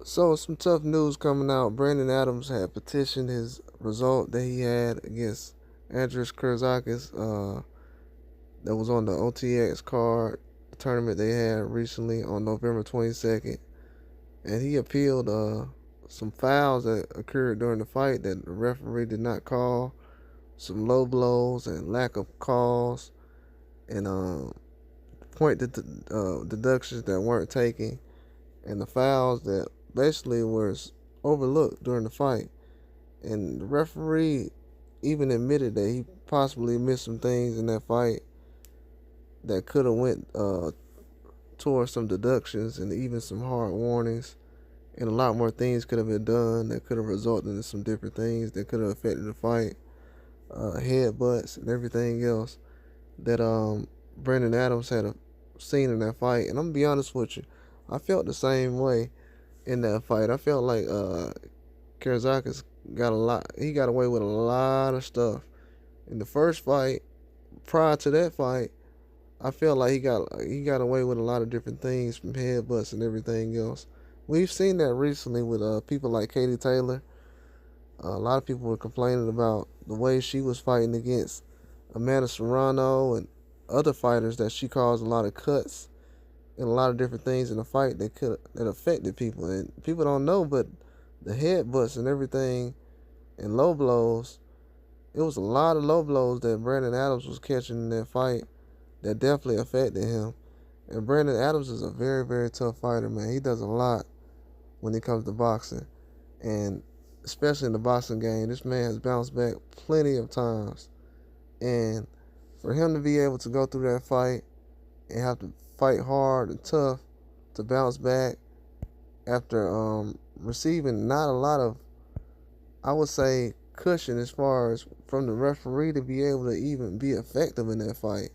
So some tough news coming out. Brandon Adams had petitioned his result that he had against Andreas Kurzakis, that was on the OTX card tournament they had recently on November 22nd, and he appealed some fouls that occurred during the fight that the referee did not call, some low blows and lack of calls, and point deductions that weren't taken, and the fouls that basically was overlooked during the fight. And the referee even admitted that he possibly missed some things in that fight that could have went towards some deductions and even some hard warnings. And a lot more things could have been done that could have resulted in some different things that could have affected the fight, headbutts and everything else that Brandon Adams had seen in that fight. And I'm gonna be honest with you, I felt the same way in that fight. I felt like Karazakis got a lot. He got away with a lot of stuff in the first fight. Prior to that fight, I felt like he got away with a lot of different things from headbutts and everything else. We've seen that recently with people like Katie Taylor. A lot of people were complaining about the way she was fighting against Amanda Serrano and other fighters, that she caused a lot of cuts and a lot of different things in the fight that affected people. And people don't know, but the headbutts and everything and low blows, it was a lot of low blows that Brandon Adams was catching in that fight that definitely affected him. And Brandon Adams is a very, very tough fighter, man. He does a lot when it comes to boxing. And especially in the boxing game, this man has bounced back plenty of times. And for him to be able to go through that fight and have to fight hard and tough to bounce back after receiving not a lot of, I would say, cushion as far as from the referee to be able to even be effective in that fight.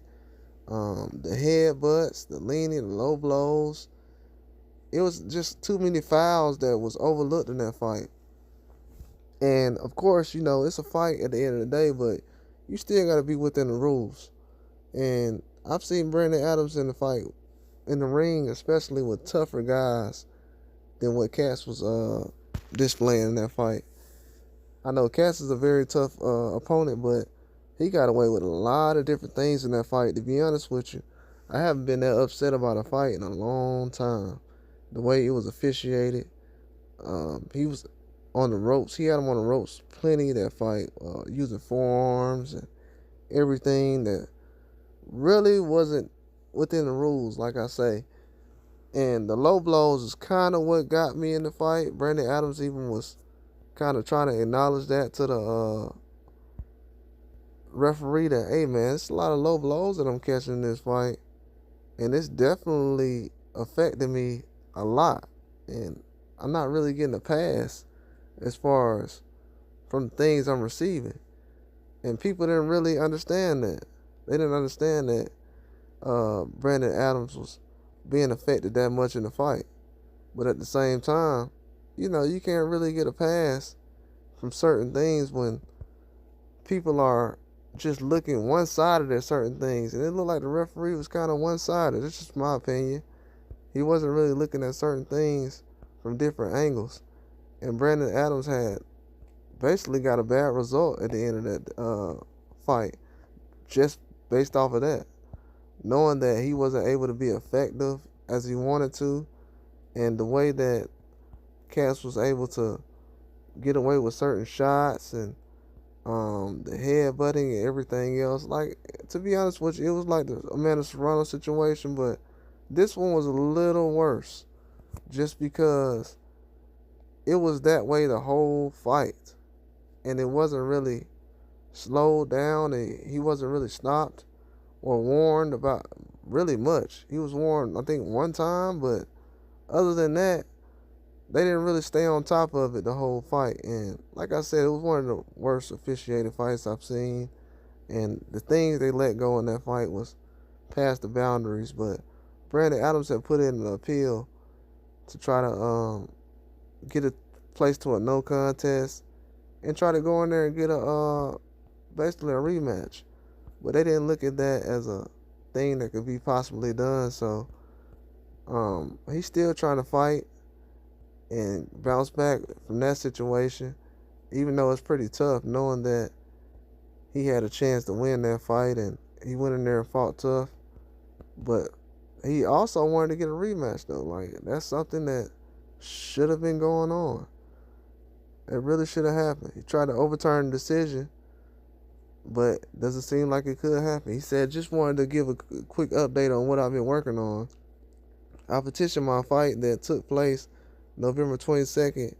The headbutts, the leaning, the low blows. It was just too many fouls that was overlooked in that fight. And of course, it's a fight at the end of the day, but you still got to be within the rules. And I've seen Brandon Adams in the fight, in the ring, especially with tougher guys than what Cass was displaying in that fight. I know Cass is a very tough opponent, but he got away with a lot of different things in that fight. To be honest with you, I haven't been that upset about a fight in a long time. The way it was officiated, he was on the ropes. He had him on the ropes plenty of that fight, using forearms and everything that really wasn't within the rules, like I say. And the low blows is kind of what got me in the fight. Brandon Adams even was kind of trying to acknowledge that to the referee, that, hey man, it's a lot of low blows that I'm catching in this fight, and it's definitely affecting me a lot, and I'm not really getting a pass as far as from the things I'm receiving. And people didn't really understand that. They didn't understand that Brandon Adams was being affected that much in the fight. But at the same time, you can't really get a pass from certain things when people are just looking one-sided at certain things. And it looked like the referee was kind of one-sided. That's just my opinion. He wasn't really looking at certain things from different angles. And Brandon Adams had basically got a bad result at the end of that fight, just based off of that. Knowing that he wasn't able to be effective as he wanted to, and the way that Cass was able to get away with certain shots and the headbutting and everything else. Like, to be honest with you, it was like the Amanda Serrano situation, but this one was a little worse just because it was that way the whole fight. And it wasn't really slowed down, and he wasn't really stopped or warned about really much. He was warned, I think, one time, but other than that, they didn't really stay on top of it the whole fight. And like I said, it was one of the worst officiated fights I've seen. And the things they let go in that fight was past the boundaries. But Brandon Adams had put in an appeal to try to get it placed to a no contest and try to go in there and get basically a rematch. But they didn't look at that as a thing that could be possibly done. So he's still trying to fight. and bounce back from that situation, even though it's pretty tough, knowing that he had a chance to win that fight and he went in there and fought tough. But he also wanted to get a rematch though. Like that's something that should have been going on. It really should have happened. He tried to overturn the decision, but doesn't seem like it could happen. He said, just wanted to give a quick update on what I've been working on. I petitioned my fight that took place November 22nd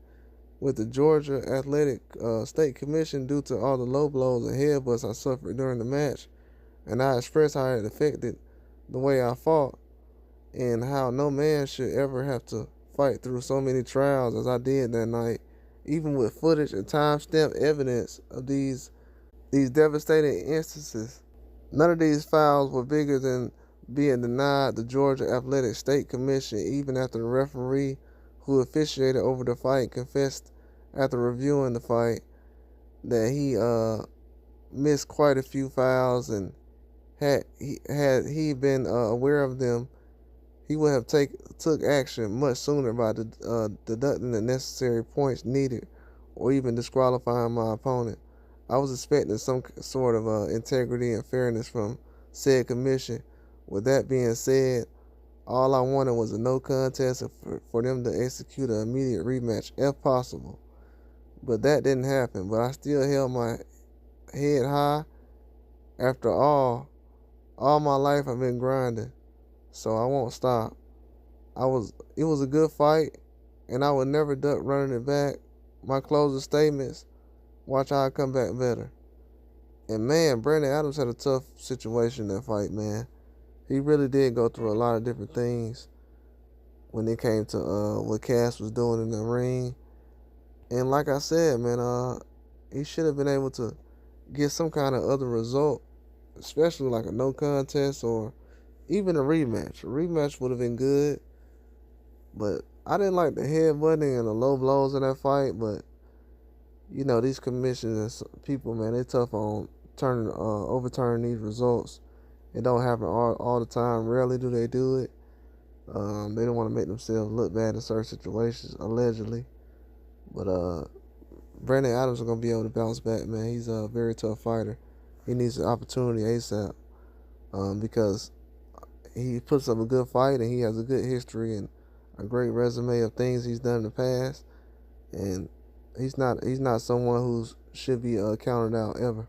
with the Georgia Athletic State Commission due to all the low blows and headbutts I suffered during the match, and I expressed how it affected the way I fought and how no man should ever have to fight through so many trials as I did that night, even with footage and time-stamped evidence of these devastating instances. None of these fouls were bigger than being denied the Georgia Athletic State Commission, even after the referee who officiated over the fight confessed after reviewing the fight that he missed quite a few fouls, and had he been aware of them, he would have took action much sooner by deducting the necessary points needed or even disqualifying my opponent. I was expecting some sort of integrity and fairness from said commission. With that being said, all I wanted was a no contest and for them to execute an immediate rematch if possible. But that didn't happen. But I still held my head high. After all my life I've been grinding, so I won't stop. It was a good fight, and I would never duck running it back. My closing statements: watch how I come back better. And man, Brandon Adams had a tough situation in that fight, man. He really did go through a lot of different things when it came to what Cass was doing in the ring. And like I said, man, he should have been able to get some kind of other result, especially like a no contest or even a rematch. A rematch would have been good, but I didn't like the headbutting and the low blows in that fight. But you know, these commissions and people, man, they tough on overturning these results. It don't happen all the time. Rarely do they do it. They don't want to make themselves look bad in certain situations, allegedly. But Brandon Adams is gonna be able to bounce back, man. He's a very tough fighter. He needs an opportunity ASAP, because he puts up a good fight and he has a good history and a great resume of things he's done in the past. And he's not someone who should be counted out ever.